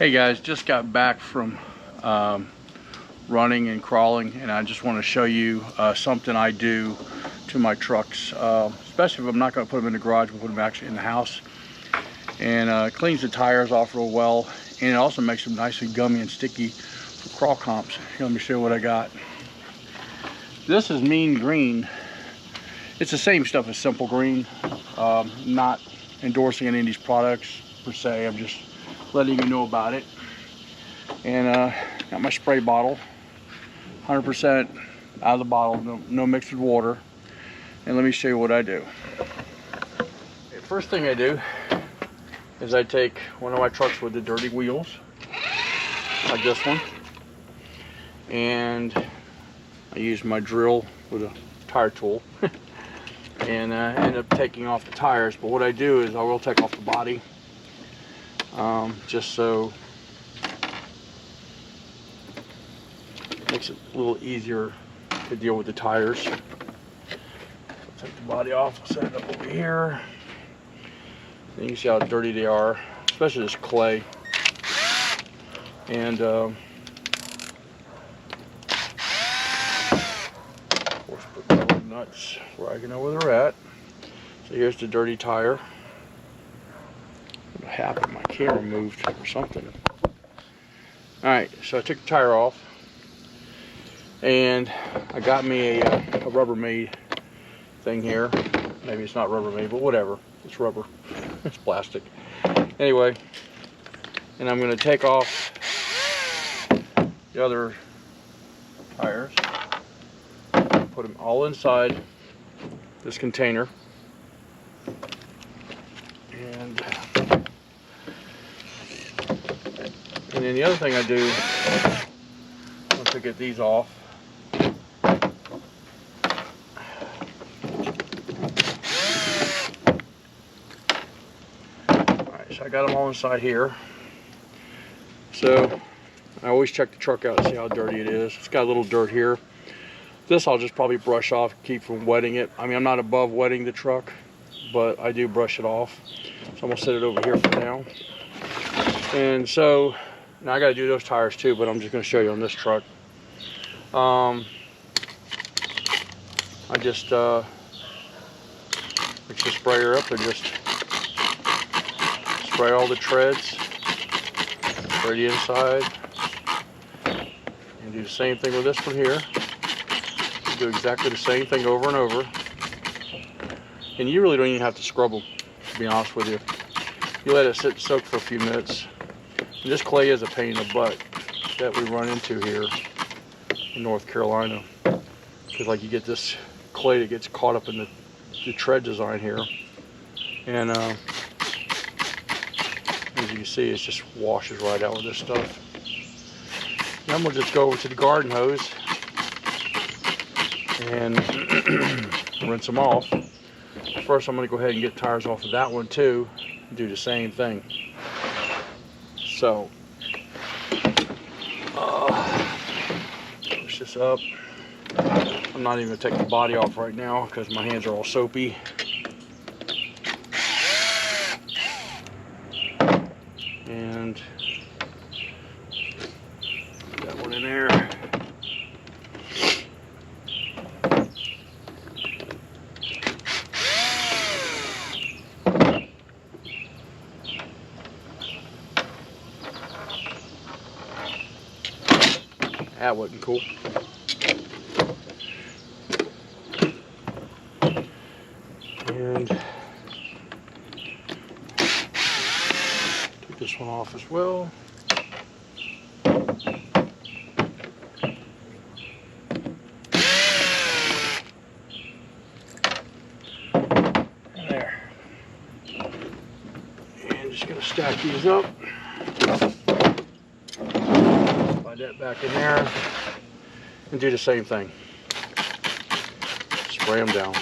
Hey guys, just got back from running and crawling, and I just want to show you something I do to my trucks, especially if I'm not going to put them in the garage, but put them actually in the house. And it cleans the tires off real well, and it also makes them nicely gummy and sticky for crawl comps. Here, let me show you what I got. This is Mean Green. It's the same stuff as Simple Green. Not endorsing any of these products per se, I'm just letting you know about it. And got my spray bottle, 100% out of the bottle, no mixed with water. And let me show you what I do. Okay, first thing I do is I take one of my trucks with the dirty wheels, like this one, and I use my drill with a tire tool and end up taking off the tires. But what I do is I will take off the body, just so it makes it a little easier to deal with the tires. So take the body off, I'll set it up over here. And you can see how dirty they are, especially this clay. And of course, put the little nuts where I can know where they're at. So here's the dirty tire. What happened? My camera moved or something. Alright, so I took the tire off, and I got me a Rubbermaid thing here. Maybe it's not Rubbermaid, but whatever. It's rubber. It's plastic. Anyway, and I'm going to take off the other tires, put them all inside this container, and then the other thing I do, once I get these off, I got them all inside here. So I always check the truck out to see how dirty it is. It's got a little dirt here. This I'll just probably brush off, keep from wetting it. I mean, I'm not above wetting the truck, but I do brush it off. So I'm gonna set it over here for now. And so now I gotta do those tires too, but I'm just gonna show you on this truck. I just mix the sprayer up and just spray all the treads, spray the inside, and do the same thing with this one here. Do exactly the same thing over and over. And you really don't even have to scrub them, to be honest with you. You let it sit and soak for a few minutes. And this clay is a pain in the butt that we run into here in North Carolina. Because like you get this clay that gets caught up in the tread design here. And as you can see, it just washes right out with this stuff. Then we'll just go over to the garden hose and rinse them off. First, I'm going to go ahead and get tires off of that one too, and do the same thing. So, push this up. I'm not even going to take the body off right now because my hands are all soapy. And that one in there. That wasn't cool. And take this one off as well. There. And just gonna stack these up. Slide that back in there and do the same thing. Spray them down.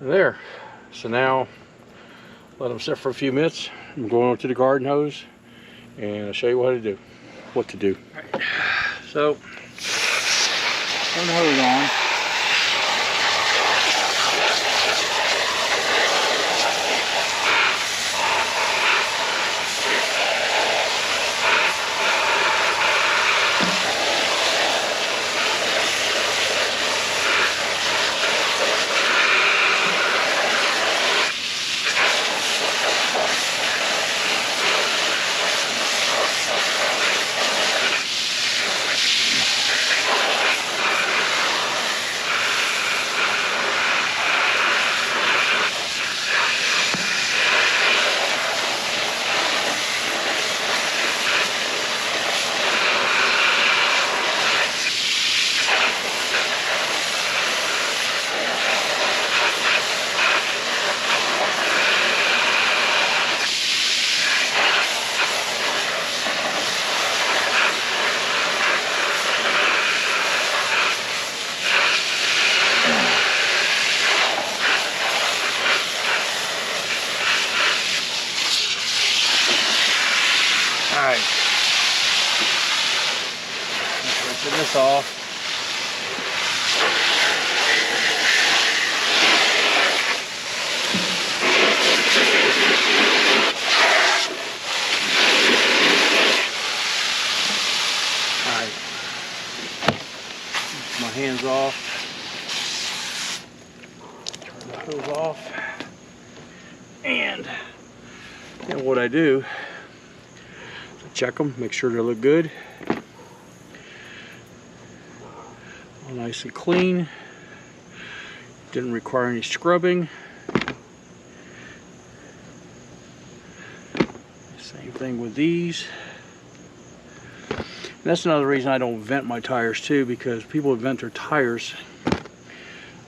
There. So now let them sit for a few minutes. I'm going over to the garden hose and I'll show you what to do. Right. So, turn the hose on. Alright, rinse this off. Alright, my hands off. Turn the hose off. And what I do, check them, make sure they look good, all nice and clean, didn't require any scrubbing. Same thing with these. And that's another reason I don't vent my tires too, because people vent their tires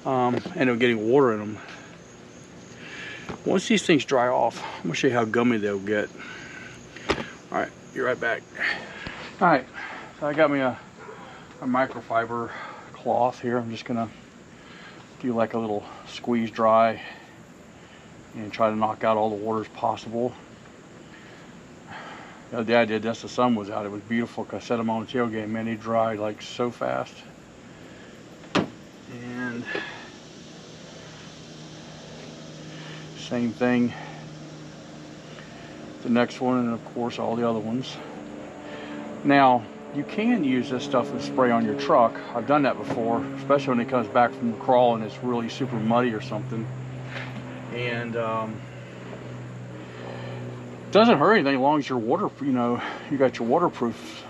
end up getting water in them. Once these things dry off, I'm going to show you how gummy they'll get. Alright, be right back. Alright, so I got me a microfiber cloth here. I'm just going to do like a little squeeze dry and try to knock out all the water as possible. The other day I did this, the sun was out, it was beautiful because I set them on the tailgate, man, they dried like so fast. And same thing, the next one, and of course all the other ones. Now, you can use this stuff and spray on your truck. I've done that before, especially when it comes back from the crawl and it's really super muddy or something. And doesn't hurt anything as long as your water, you got your waterproof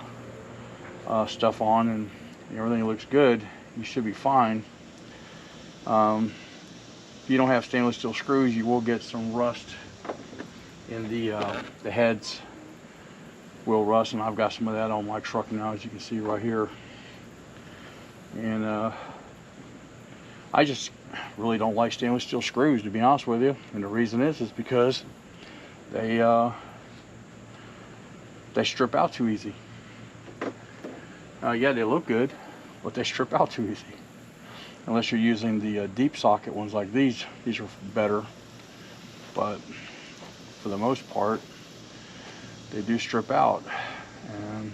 stuff on and everything looks good. You should be fine. If you don't have stainless steel screws, you will get some rust in the heads. Will rust, and I've got some of that on my truck now, as you can see right here. And I just really don't like stainless steel screws, to be honest with you. And the reason is because they strip out too easy. Yeah, they look good, but they strip out too easy. Unless you're using the deep socket ones like these are better. But for the most part, they do strip out. And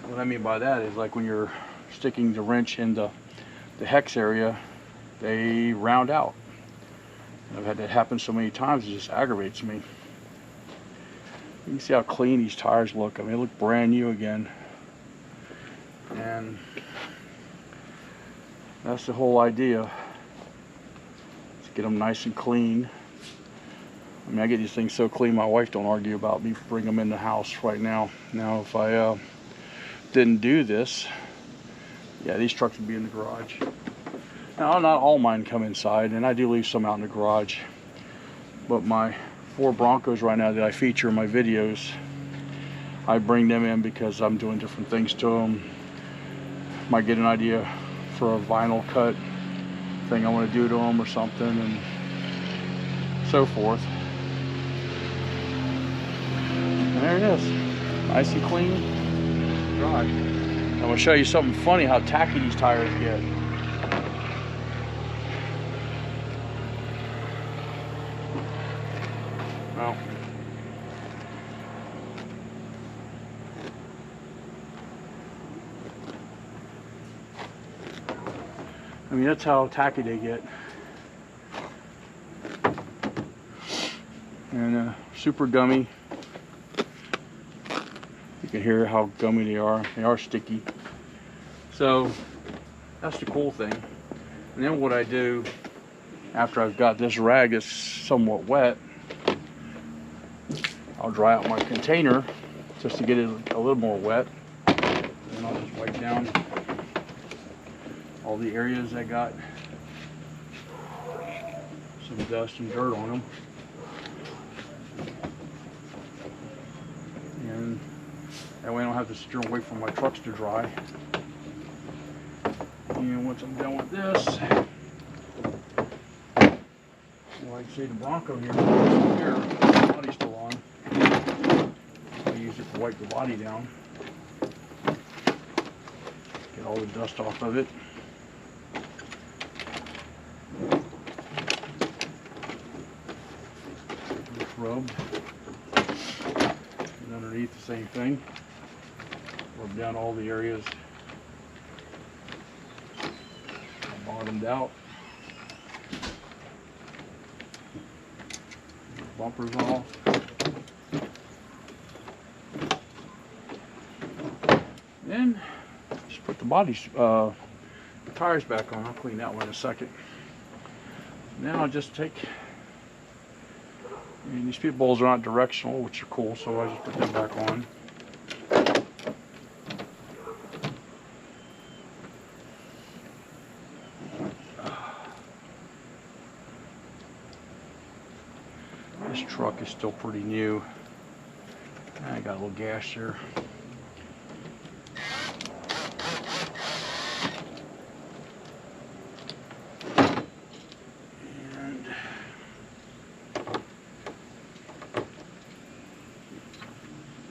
what I mean by that is, like when you're sticking the wrench in the hex area, they round out. I've had that happen so many times, it just aggravates me. You can see how clean these tires look. I mean, they look brand new again. And that's the whole idea. Let's get them nice and clean. I mean, I get these things so clean, my wife don't argue about me bring them in the house right now. Now, if I didn't do this, yeah, these trucks would be in the garage. Now, not all mine come inside, and I do leave some out in the garage. But my 4 Broncos right now that I feature in my videos, I bring them in because I'm doing different things to them. Might get an idea for a vinyl cut thing I want to do to them or something, and so forth. And there it is, nice and clean, dry. I'm going to show you something funny, how tacky these tires get. Well, I mean, that's how tacky they get. And super gummy. You can hear how gummy they are. They are sticky. So that's the cool thing. And then what I do after I've got this rag that's somewhat wet, I'll dry out my container just to get it a little more wet. And I'll just wipe down all the areas that got some dust and dirt on them. And that way I don't have to sit here and wait for my trucks to dry. And once I'm done with this, like say the Bronco here, the body's still on. I use it to wipe the body down. Get all the dust off of it. Just rub. And underneath the same thing. Rub down all the areas bottomed out. Bumpers off. Then just put the tires back on. I'll clean that one in a second. Now I'll just take, I mean, these pit bowls are not directional, which are cool, so I just put them back on. This truck is still pretty new. I got a little gash there.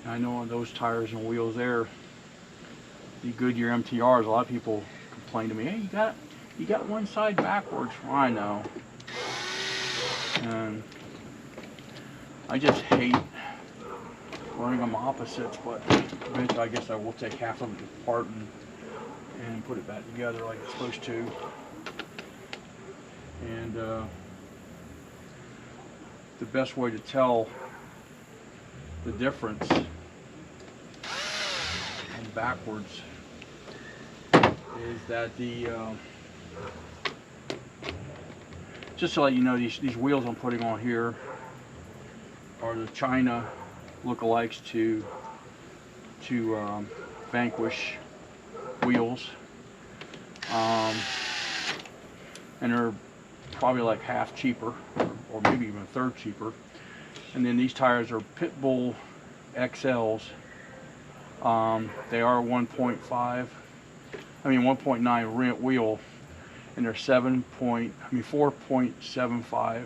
And I know on those tires and wheels there, the Goodyear MTRs, a lot of people complain to me, hey, you got one side backwards. Well, I know. And I just hate running them opposites, but eventually I guess I will take half of it apart and put it back together like it's supposed to. And the best way to tell the difference on backwards is that just to let you know, these wheels I'm putting on here are the China lookalikes to Vanquish wheels, and they're probably like half cheaper, or maybe even a third cheaper. And then these tires are Pitbull XLs. They are 1.9 rim wheel, and they're 4.75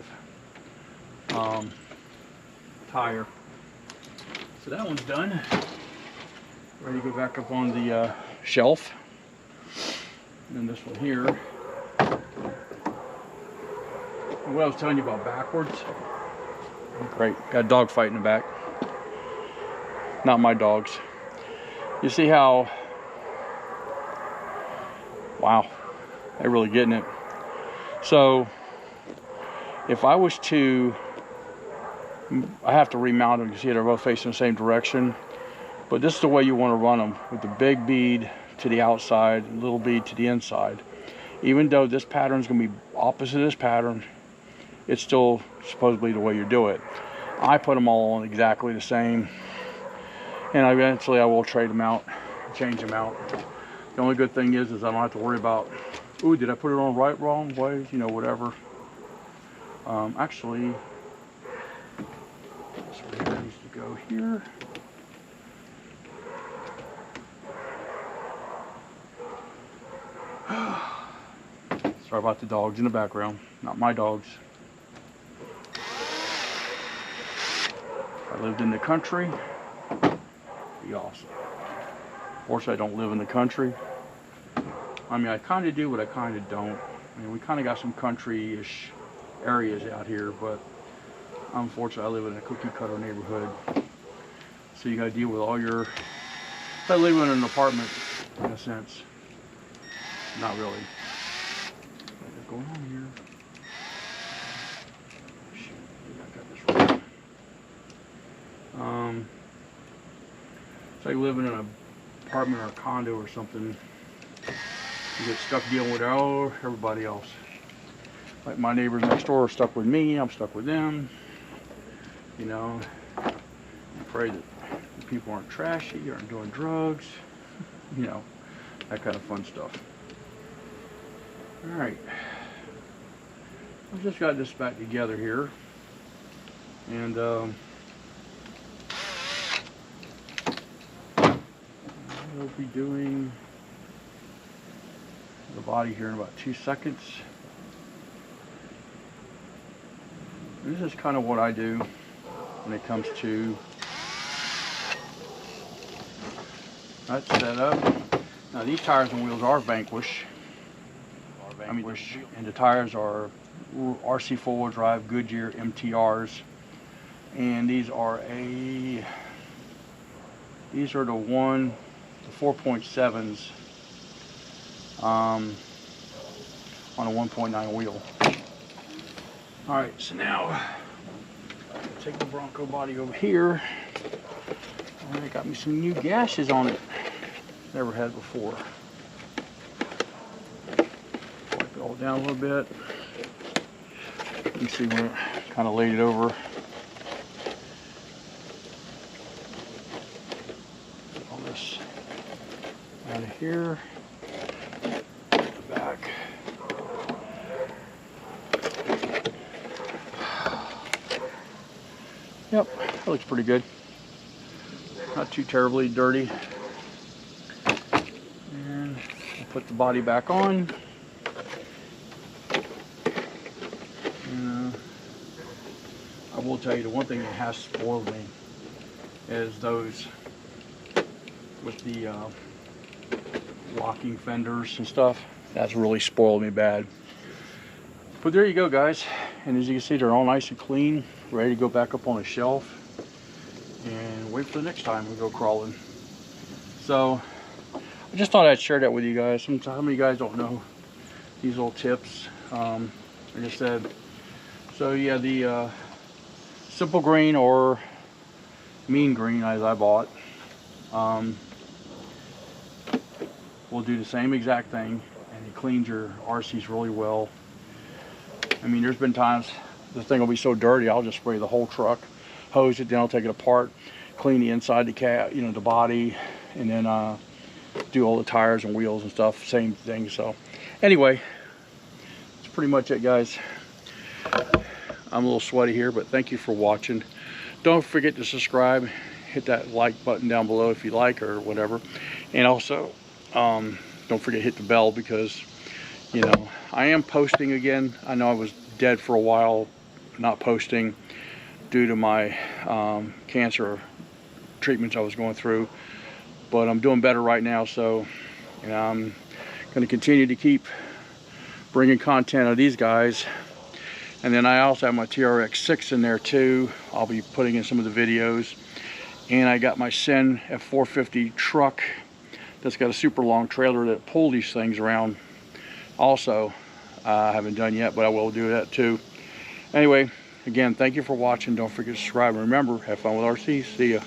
tire. So that one's done. Ready to go back up on the shelf. And then this one here. And what I was telling you about backwards. Great, got a dog fight in the back. Not my dogs. You see how, wow, they're really getting it. So if I was to, I have to remount them. You see they're both facing the same direction, but this is the way you want to run them, with the big bead to the outside, little bead to the inside. Even though this pattern is going to be opposite of this pattern, it's still supposedly the way you do it. I put them all on exactly the same, and eventually I will trade them out, change them out. The only good thing is I don't have to worry about, ooh, did I put it on right, wrong way, you know, whatever. Actually, this one here needs to go here. Sorry about the dogs in the background, not my dogs. If I lived in the country, it'd be awesome. Fortunately, I don't live in the country. I mean, I kind of do, but I kind of don't. I mean, we kind of got some country-ish areas out here, but unfortunately, I live in a cookie-cutter neighborhood. So you got to deal with all your... I live in an apartment, in a sense. Not really. going on here? Shoot, I got this wrong. It's like living in an apartment or a condo or something. You get stuck dealing with everybody else. Like my neighbors next door are stuck with me, I'm stuck with them. You know, I pray that the people aren't trashy, aren't doing drugs, you know, that kind of fun stuff. Alright, I've just got this back together here, and I'll be doing the body here in about 2 seconds. This is kind of what I do when it comes to that setup. Now these tires and wheels are Vanquish. And the tires are RC four-wheel drive Goodyear MTRs, and these are the 4.7s on a 1.9 wheel. All right, so now take the Bronco body over here. I got me some new gashes on it. Never had before. Wipe it all down a little bit. You can see where I kind of laid it over. All this out of here. Back. Yep, that looks pretty good. Not too terribly dirty. And I'll put the body back on. And, I will tell you, the one thing that has spoiled me is those with the locking fenders and stuff. That's really spoiled me bad. But there you go, guys. And as you can see, they're all nice and clean, ready to go back up on a shelf and wait for the next time we go crawling. So I just thought I'd share that with you guys. Some of you guys don't know these little tips. Like I said, so yeah, the simple green or mean green as I bought will do the same exact thing, and it cleans your RCs really well. I mean, there's been times the thing will be so dirty, I'll just spray the whole truck, hose it, then I'll take it apart, clean the inside, the cab, you know, the body, and then do all the tires and wheels and stuff, same thing. So anyway, that's pretty much it, guys. I'm a little sweaty here, but thank you for watching. Don't forget to subscribe, hit that like button down below if you like or whatever, and also don't forget to hit the bell, because you know I am posting again. I know I was dead for a while, not posting due to my cancer treatments I was going through, but I'm doing better right now. So you know, I'm going to continue to keep bringing content of these guys. And then I also have my TRX6 in there too. I'll be putting in some of the videos. And I got my Sen F450 truck that's got a super long trailer that pull these things around. Also, I haven't done yet, but I will do that too. Anyway, again, thank you for watching. Don't forget to subscribe. And remember, have fun with RCs. See ya.